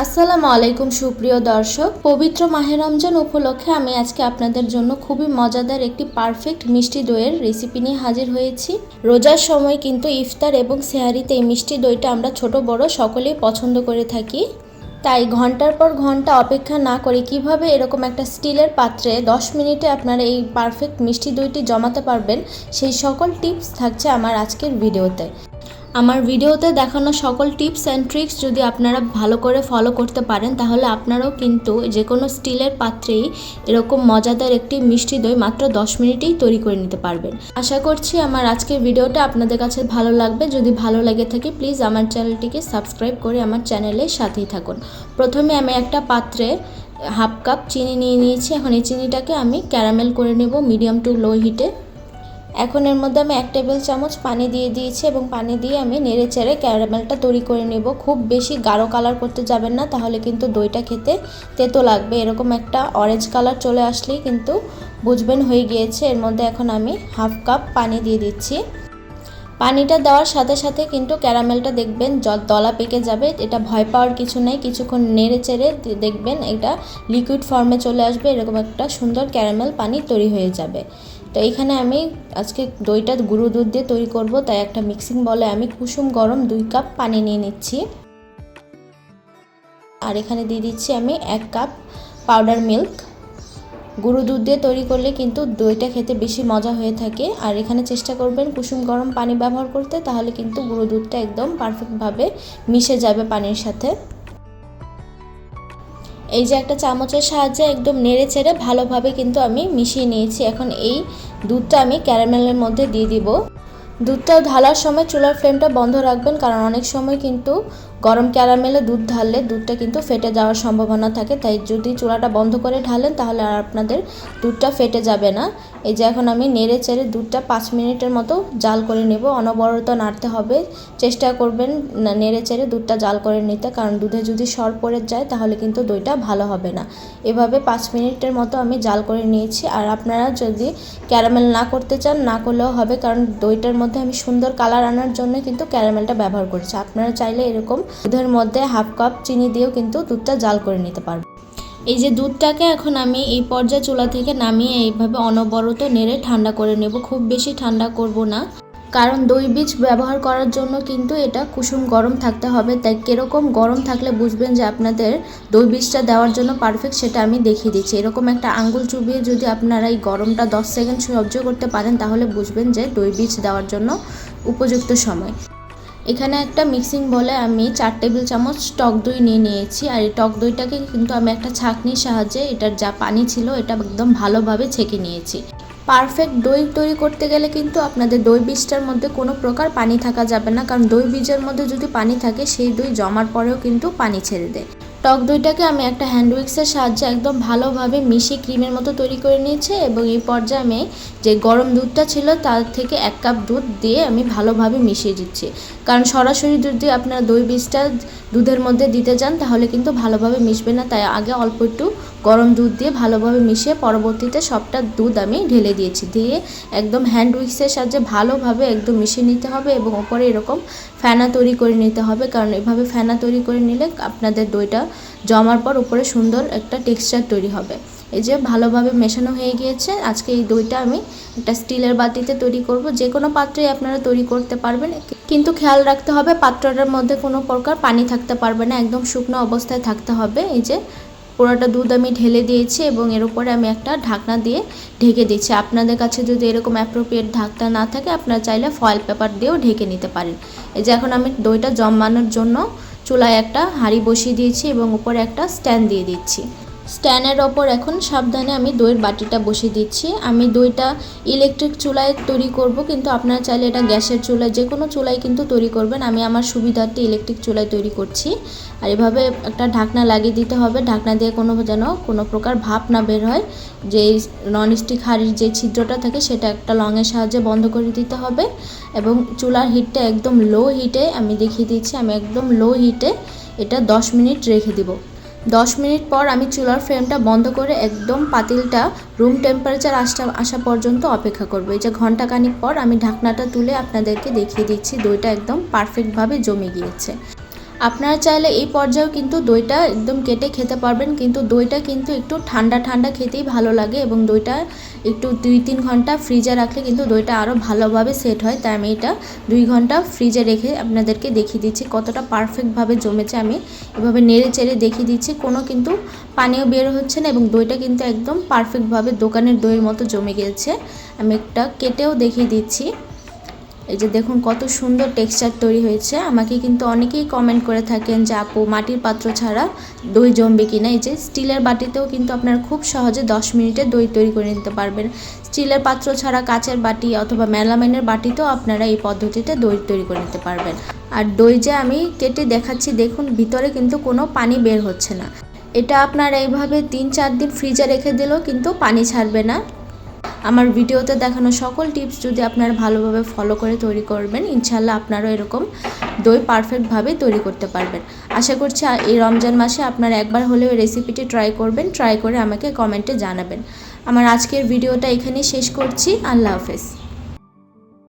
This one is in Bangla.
আসসালামু আলাইকুম সুপ্রিয় দর্শক, পবিত্র মাহে রমজান উপলক্ষে আমি আজকে আপনাদের জন্য খুবই মজাদার একটি পারফেক্ট মিষ্টি দইয়ের রেসিপি নিয়ে হাজির হয়েছি। রোজার সময় কিন্তু ইফতার এবং সেহারিতে এই মিষ্টি দইটা আমরা ছোট বড় সকলেই পছন্দ করে থাকি। তাই ঘন্টার পর ঘন্টা অপেক্ষা না করে কিভাবে এরকম একটা স্টিলের পাত্রে 10 মিনিটে আপনারা এই পারফেক্ট মিষ্টি দইটি জমাতে পারবেন, সেই সকল টিপস থাকছে আমার আজকের ভিডিওতে। আমার ভিডিওতে দেখানো সকল টিপস অ্যান্ড ট্রিক্স যদি আপনারা ভালো করে ফলো করতে পারেন, তাহলে আপনারাও কিন্তু যে কোনো স্টিলের পাত্রেই এরকম মজাদার একটি মিষ্টি দই মাত্র 10 মিনিটেই তৈরি করে নিতে পারবেন। আশা করছি আমার আজকের ভিডিওটা আপনাদের কাছে ভালো লাগবে। যদি ভালো লেগে থাকে প্লিজ আমার চ্যানেলটিকে সাবস্ক্রাইব করে আমার চ্যানেলের সাথেই থাকুন। প্রথমে আমি একটা পাত্রে হাফ কাপ চিনি নিয়ে নিয়েছি। এখন এই চিনিটাকে আমি ক্যারামেল করে নেব মিডিয়াম টু লো হিটে। এখন এর মধ্যে আমি 1 টেবিল চামচ পানি দিয়ে দিয়েছি এবং পানি দিয়ে আমি নেড়ে চেড়ে ক্যারামেলটা তৈরি করে নেব। খুব বেশি গাঢ় কালার করতে যাবেন না, তাহলে কিন্তু দইটা খেতে তেতো লাগবে। এরকম একটা অরেঞ্জ কালার চলে আসলেই কিন্তু বুঝবেন হয়ে গিয়েছে। এর মধ্যে এখন আমি হাফ কাপ পানি দিয়ে দিচ্ছি। পানিটা দেওয়ার সাথে সাথে কিন্তু ক্যারামেলটা দেখবেন দলা পেকে যাবে। এটা ভয় পাওয়ার কিছু নেই, কিছুক্ষণ নেড়ে চেড়ে দেখবেন এটা লিকুইড ফর্মে চলে আসবে। এরকম একটা সুন্দর ক্যারামেল পানি তৈরি হয়ে যাবে। তো এখানে আমি আজকে দইটা গুঁড়ো দুধ দিয়ে তৈরি করব, তাই একটা মিক্সিং বলে আমি কুসুম গরম 2 কাপ পানি নিয়ে নিচ্ছি। আর এখানে দিয়ে দিচ্ছি আমি 1 কাপ পাউডার মিল্ক। গুঁড়ো দুধ দিয়ে তৈরি করলে কিন্তু দইটা খেতে বেশি মজা হয়ে থাকে। আর এখানে চেষ্টা করবেন কুসুম গরম পানি ব্যবহার করতে, তাহলে কিন্তু গুঁড়ো দুধটা একদম পারফেক্টভাবে মিশে যাবে পানির সাথে। এই যে একটা চামচের সাহায্যে একদম নেড়ে চেড়ে ভালোভাবে কিন্তু আমি মিশিয়ে নিয়েছি। এখন এই দুধটা আমি ক্যারামেলের মধ্যে দিয়ে দিব। দুধটা ঢালার সময় চুলার ফ্লেমটা বন্ধ রাখবেন, কারণ অনেক সময় কিন্তু গরম ক্যারামেলে দুধ ঢাললে দুধটা কিন্তু ফেটে যাওয়ার সম্ভাবনা থাকে। তাই যদি চুলাটা বন্ধ করে ঢালেন তাহলে আর আপনাদের দুধটা ফেটে যাবে না। এই যে এখন আমি নেড়ে চেড়ে দুধটা 5 মিনিটের মতো জাল করে নেব। অনবরত নাড়তে হবে, চেষ্টা করবেন নেড়ে চেড়ে দুধটা জাল করে নিতে, কারণ দুধে যদি সর পড়ে যায় তাহলে কিন্তু দইটা ভালো হবে না। এভাবে 5 মিনিটের মতো আমি জাল করে নিয়েছি। আর আপনারা যদি ক্যারামেল না করতে চান না করলেও হবে, কারণ দইটার মধ্যে আমি সুন্দর কালার আনার জন্য কিন্তু ক্যারামেলটা ব্যবহার করেছি। আপনারা চাইলে এরকম দুধের মধ্যে হাফ কাপ চিনি দিয়েও কিন্তু দুধটা জাল করে নিতে পারবেন। এই যে দুধটাকে এখন আমি এই পর্যায়ে চুলা থেকে নামিয়ে এইভাবে অনবরত নেড়ে ঠান্ডা করে নেব। খুব বেশি ঠান্ডা করব না, কারণ দই বীজ ব্যবহার করার জন্য কিন্তু এটা কুসুম গরম থাকতে হবে। তাই কীরকম গরম থাকলে বুঝবেন যে আপনাদের দই বীজটা দেওয়ার জন্য পারফেক্ট, সেটা আমি দেখিয়ে দিচ্ছি। এরকম একটা আঙ্গুল চুবিয়ে যদি আপনারা এই গরমটা 10 সেকেন্ড সহ্য করতে পারেন, তাহলে বুঝবেন যে দই বীজ দেওয়ার জন্য উপযুক্ত সময়। এখানে একটা মিক্সিং বলে আমি 4 টেবিল চামচ টক দই নিয়ে নিয়েছি। আর এই টক দইটাকে কিন্তু আমি একটা ছাঁকনির সাহায্যে এটার যা পানি ছিল এটা একদম ভালোভাবে ছেঁকে নিয়েছি। পারফেক্ট দই তৈরি করতে গেলে কিন্তু আপনাদের দই বীজটার মধ্যে কোনো প্রকার পানি থাকা যাবে না, কারণ দই বীজের মধ্যে যদি পানি থাকে সেই দই জমার পরেও কিন্তু পানি ছেড়ে দেয়। টক দইটাকে আমি একটা হ্যান্ড উইক্সের সাহায্যে একদম ভালোভাবে মিশিয়ে ক্রিমের মতো তৈরি করে নিয়েছি। এবং এই পর্যায়ে আমি যে গরম দুধটা ছিল তার থেকে 1 কাপ দুধ দিয়ে আমি ভালোভাবে মিশিয়ে দিচ্ছি, কারণ সরাসরি যদি আপনারা দই বীজটা দুধের মধ্যে দিতে যান তাহলে কিন্তু ভালোভাবে মিশবে না। তাই আগে অল্প একটু গরম দুধ দিয়ে ভালোভাবে মিশিয়ে পরবর্তীতে সবটা দুধ আমি ঢেলে দিয়েছি। দিয়ে একদম হ্যান্ড উইক্সের সাহায্যে ভালোভাবে একদম মিশিয়ে নিতে হবে এবং ওপরে এরকম ফেনা তৈরি করে নিতে হবে, কারণ এভাবে ফেনা তৈরি করে নিলে আপনাদের দইটা জমার পর উপরে সুন্দর একটা টেক্সচার তৈরি হবে। এই যে ভালোভাবে মেশানো হয়ে গিয়েছে। আজকে এই দইটা আমি একটা স্টিলের বাটিতে তৈরি করব। যে কোনো পাত্রেই আপনারা তৈরি করতে পারবেন, কিন্তু খেয়াল রাখতে হবে পাত্রটার মধ্যে কোনো প্রকার পানি থাকতে পারবে না, একদম শুকনো অবস্থায় থাকতে হবে। এই যে পুরোটা দুধ আমি ঢেলে দিয়েছি এবং এর উপরে আমি একটা ঢাকনা দিয়ে ঢেকে দিচ্ছি। আপনাদের কাছে যদি এরকম অ্যাপ্রোপ্রিয়েট ঢাকনা না থাকে আপনারা চাইলে ফয়েল পেপার দিয়েও ঢেকে নিতে পারেন। এই যে এখন আমি দইটা জমানোর জন্য চুলায় একটা হাঁড়ি বসিয়ে দিয়েছি এবং উপরে একটা স্ট্যান্ড দিয়ে দিচ্ছি। স্ট্যান্ডের ওপর এখন সাবধানে আমি দইয়ের বাটিটা বসিয়ে দিচ্ছি। আমি দইটা ইলেকট্রিক চুলায় তৈরি করব, কিন্তু আপনারা চাইলে এটা গ্যাসের চুলায় যে কোনো চুলায় কিন্তু তৈরি করবেন। আমি আমার সুবিধার্থে ইলেকট্রিক চুলায় তৈরি করছি। আর এভাবে একটা ঢাকনা লাগিয়ে দিতে হবে, ঢাকনা দিয়ে কোনো প্রকার ভাপ না বের হয়। যে ননস্টিক হাঁড়ির যে ছিদ্রটা থাকে সেটা একটা লংয়ের সাহায্যে বন্ধ করে দিতে হবে। এবং চুলার হিটটা একদম লো হিটে আমি দেখিয়ে দিচ্ছি, আমি একদম লো হিটে এটা 10 মিনিট রেখে দিব। 10 মিনিট পর আমি চুলার ফ্লেমটা বন্ধ করে একদম পাতিলটা রুম টেম্পারেচার আসা পর্যন্ত অপেক্ষা করব। এই যে ঘন্টাখানিক পর আমি ঢাকনাটা তুলে আপনাদেরকে দেখিয়ে দিচ্ছি দইটা একদম পারফেক্টভাবে জমে গিয়েছে। আপনারা চাইলে এই পর্যায়েও কিন্তু দইটা একদম কেটে খেতে পারবেন, কিন্তু দইটা কিন্তু একটু ঠান্ডা ঠান্ডা খেতেই ভালো লাগে এবং দইটা একটু 2-3 ঘন্টা ফ্রিজে রাখলে কিন্তু দইটা আরও ভালোভাবে সেট হয়। তাই আমি এটা 2 ঘন্টা ফ্রিজে রেখে আপনাদেরকে দেখিয়ে দিচ্ছি কতটা পারফেক্টভাবে জমেছে। আমি এভাবে নেড়ে চেড়ে দেখিয়ে দিচ্ছি, কোনো কিন্তু পানিও বের হচ্ছে না এবং দইটা কিন্তু একদম পারফেক্টভাবে দোকানের দইয়ের মতো জমে গিয়েছে। আমি একটা কেটেও দেখিয়ে দিচ্ছি। এই যে দেখুন কত সুন্দর টেক্সচার তৈরি হয়েছে। আমাকে কিন্তু অনেকেই কমেন্ট করে থাকেন যে আপু মাটির পাত্র ছাড়া দই জমবে কিনা। এই যে স্টিলের বাটিতেও কিন্তু আপনারা খুব সহজে 10 মিনিটে দই তৈরি করে নিতে পারবেন। স্টিলের পাত্র ছাড়া কাচের বাটি অথবা মেলামাইনের বাটিতেও আপনারা এই পদ্ধতিতে দই তৈরি করে নিতে পারবেন। আর দই যে আমি কেটে দেখাচ্ছি, দেখুন ভিতরে কিন্তু কোনো পানি বের হচ্ছে না। এটা আপনারা এইভাবে 3-4 দিন ফ্রিজে রেখে দিলেও কিন্তু পানি ছাড়বে না। আমার ভিডিওতে দেখানো সকল টিপস যদি আপনারা ভালোভাবে ফলো করে তৈরি করবেন, ইনশাল্লাহ আপনারাও এরকম দই পারফেক্টভাবে তৈরি করতে পারবেন। আশা করছি এই রমজান মাসে আপনারা একবার হলেও রেসিপিটি ট্রাই করবেন, ট্রাই করে আমাকে কমেন্টে জানাবেন। আমার আজকের ভিডিওটা এখানেই শেষ করছি। আল্লাহ হাফেজ।